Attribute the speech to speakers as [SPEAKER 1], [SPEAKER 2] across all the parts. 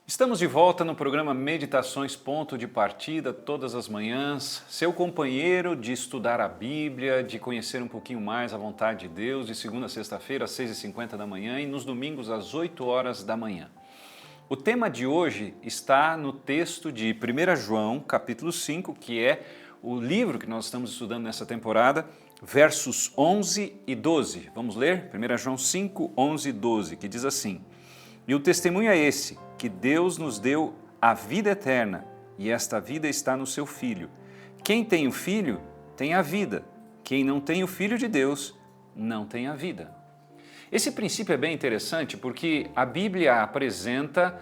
[SPEAKER 1] Estamos de volta no programa Meditações Ponto de Partida, todas as manhãs, seu companheiro de estudar a Bíblia, de conhecer um pouquinho mais a vontade de Deus, de segunda a sexta-feira às 6h50 da manhã e nos domingos às 8 horas da manhã. O tema de hoje está no texto de 1 João, capítulo 5, que é o livro que nós estamos estudando nessa temporada, versos 11 e 12. Vamos ler? 1 João 5, 11 e 12, que diz assim: E o testemunho é esse, que Deus nos deu a vida eterna, e esta vida está no seu Filho. Quem tem o Filho, tem a vida. Quem não tem o Filho de Deus, não tem a vida. Esse princípio é bem interessante porque a Bíblia apresenta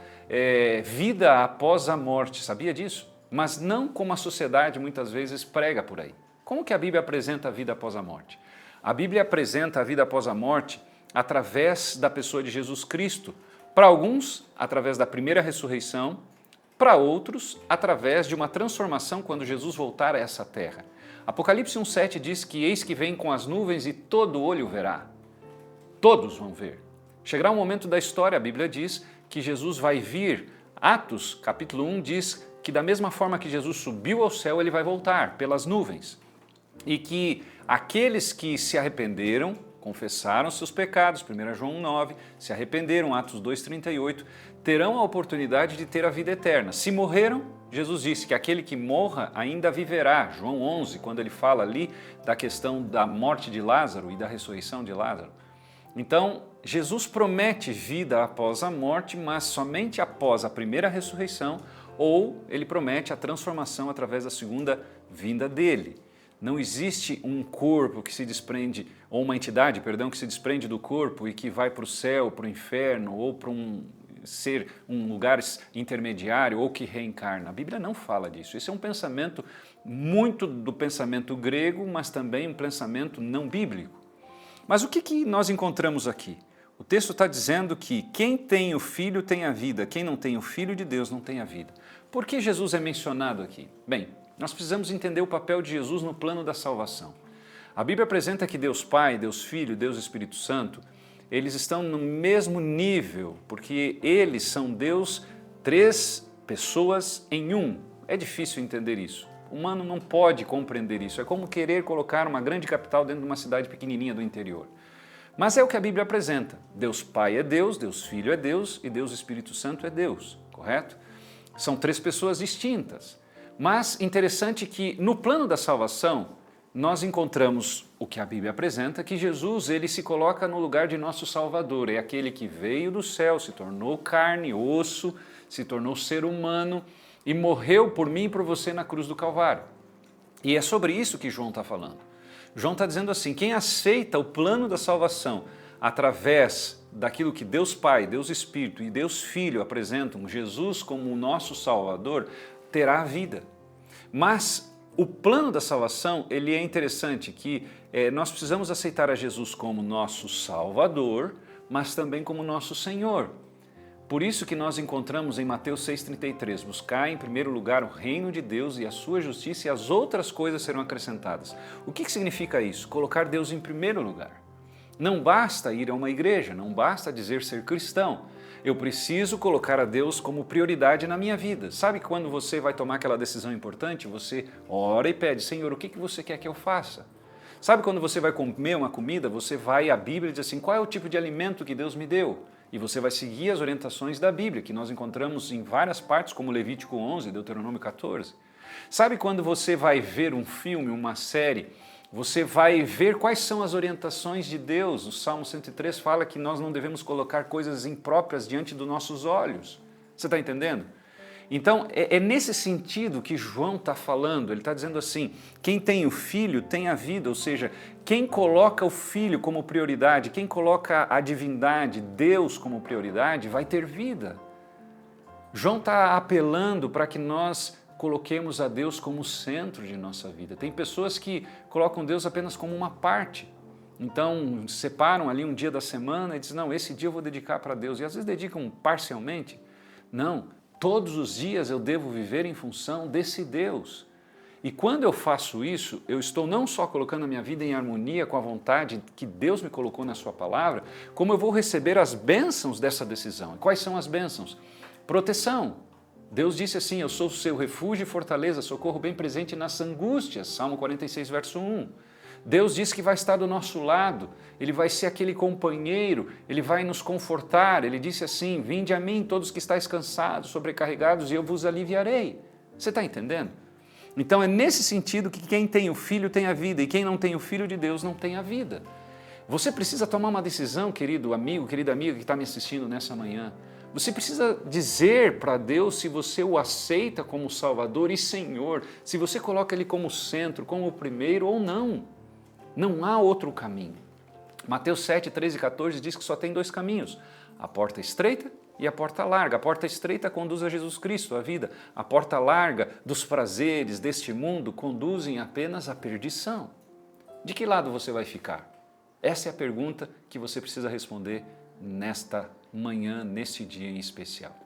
[SPEAKER 1] vida após a morte, sabia disso? Mas não como a sociedade muitas vezes prega por aí. Como que a Bíblia apresenta a vida após a morte? A Bíblia apresenta a vida após a morte através da pessoa de Jesus Cristo. Para alguns, através da primeira ressurreição, para outros, através de uma transformação quando Jesus voltar a essa terra. Apocalipse 1,7 diz que eis que vem com as nuvens e todo olho verá. Todos vão ver. Chegará um momento da história, a Bíblia diz, que Jesus vai vir. Atos, capítulo 1, diz que da mesma forma que Jesus subiu ao céu, ele vai voltar pelas nuvens. E que aqueles que se arrependeram, confessaram seus pecados, 1 João 1,9, se arrependeram, Atos 2,38, terão a oportunidade de ter a vida eterna. Se morreram, Jesus disse que aquele que morra ainda viverá, João 11, quando ele fala ali da questão da morte de Lázaro e da ressurreição de Lázaro. Então, Jesus promete vida após a morte, mas somente após a primeira ressurreição, ou ele promete a transformação através da segunda vinda dele. Não existe um corpo que se desprende, ou uma entidade, perdão, que se desprende do corpo e que vai para o céu, para o inferno, ou para um lugar intermediário, ou que reencarna. A Bíblia não fala disso. Esse é um pensamento muito do pensamento grego, mas também um pensamento não bíblico. Mas o que nós encontramos aqui? O texto está dizendo que quem tem o Filho tem a vida, quem não tem o Filho de Deus não tem a vida. Por que Jesus é mencionado aqui? Bem, nós precisamos entender o papel de Jesus no plano da salvação. A Bíblia apresenta que Deus Pai, Deus Filho, Deus Espírito Santo, eles estão no mesmo nível, porque eles são Deus, três pessoas em um. É difícil entender isso. O humano não pode compreender isso. É como querer colocar uma grande capital dentro de uma cidade pequenininha do interior. Mas é o que a Bíblia apresenta. Deus Pai é Deus, Deus Filho é Deus e Deus Espírito Santo é Deus, correto? São três pessoas distintas. Mas interessante que no plano da salvação nós encontramos o que a Bíblia apresenta, que Jesus ele se coloca no lugar de nosso Salvador. É aquele que veio do céu, se tornou carne, osso, se tornou ser humano e morreu por mim e por você na cruz do Calvário. E é sobre isso que João está falando. João está dizendo assim, quem aceita o plano da salvação através daquilo que Deus Pai, Deus Espírito e Deus Filho apresentam, Jesus como o nosso Salvador, terá a vida. Mas o plano da salvação, ele é interessante, que nós precisamos aceitar a Jesus como nosso Salvador, mas também como nosso Senhor. Por isso que nós encontramos em Mateus 6,33, buscar em primeiro lugar o reino de Deus e a sua justiça e as outras coisas serão acrescentadas. O que significa isso? Colocar Deus em primeiro lugar. Não basta ir a uma igreja, não basta dizer ser cristão. Eu preciso colocar a Deus como prioridade na minha vida. Sabe quando você vai tomar aquela decisão importante, você ora e pede, Senhor, o que você quer que eu faça? Sabe quando você vai comer uma comida, você vai à Bíblia e diz assim, qual é o tipo de alimento que Deus me deu? E você vai seguir as orientações da Bíblia, que nós encontramos em várias partes, como Levítico 11, Deuteronômio 14. Sabe quando você vai ver um filme, uma série, você vai ver quais são as orientações de Deus. O Salmo 103 fala que nós não devemos colocar coisas impróprias diante dos nossos olhos. Você está entendendo? Então, é nesse sentido que João está falando. Ele está dizendo assim, quem tem o Filho tem a vida, ou seja, quem coloca o Filho como prioridade, quem coloca a divindade, Deus como prioridade, vai ter vida. João está apelando para que nós coloquemos a Deus como centro de nossa vida. Tem pessoas que colocam Deus apenas como uma parte. Então, separam ali um dia da semana e dizem, não, esse dia eu vou dedicar para Deus. E às vezes dedicam parcialmente. Não, todos os dias eu devo viver em função desse Deus. E quando eu faço isso, eu estou não só colocando a minha vida em harmonia com a vontade que Deus me colocou na sua palavra, como eu vou receber as bênçãos dessa decisão. E quais são as bênçãos? Proteção. Deus disse assim, eu sou o seu refúgio e fortaleza, socorro bem presente nas angústias. Salmo 46, verso 1. Deus diz que vai estar do nosso lado, Ele vai ser aquele companheiro, Ele vai nos confortar. Ele disse assim, vinde a mim todos que estáis cansados, sobrecarregados, e eu vos aliviarei. Você está entendendo? Então é nesse sentido que quem tem o Filho tem a vida, e quem não tem o Filho de Deus não tem a vida. Você precisa tomar uma decisão, querido amigo, querida amiga que está me assistindo nessa manhã. Você precisa dizer para Deus se você o aceita como Salvador e Senhor, se você coloca Ele como centro, como o primeiro ou não. Não há outro caminho. Mateus 7, 13 e 14 diz que só tem dois caminhos, a porta estreita e a porta larga. A porta estreita conduz a Jesus Cristo, a vida. A porta larga dos prazeres deste mundo conduzem apenas à perdição. De que lado você vai ficar? Essa é a pergunta que você precisa responder nesta manhã, neste dia em especial.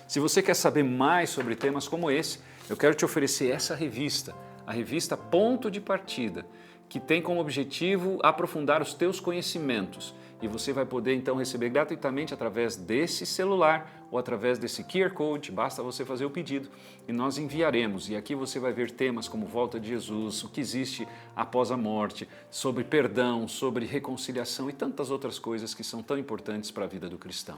[SPEAKER 1] Se você quer saber mais sobre temas como esse, eu quero te oferecer essa revista, a revista Ponto de Partida, que tem como objetivo aprofundar os teus conhecimentos. E você vai poder então receber gratuitamente através desse celular ou através desse QR Code, basta você fazer o pedido e nós enviaremos. E aqui você vai ver temas como volta de Jesus, o que existe após a morte, sobre perdão, sobre reconciliação e tantas outras coisas que são tão importantes para a vida do cristão.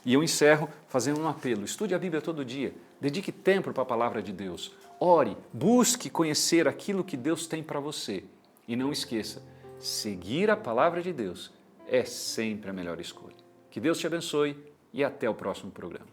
[SPEAKER 1] E eu encerro fazendo um apelo, estude a Bíblia todo dia, dedique tempo para a palavra de Deus, ore, busque conhecer aquilo que Deus tem para você. E não esqueça, seguir a palavra de Deus é sempre a melhor escolha. Que Deus te abençoe e até o próximo programa.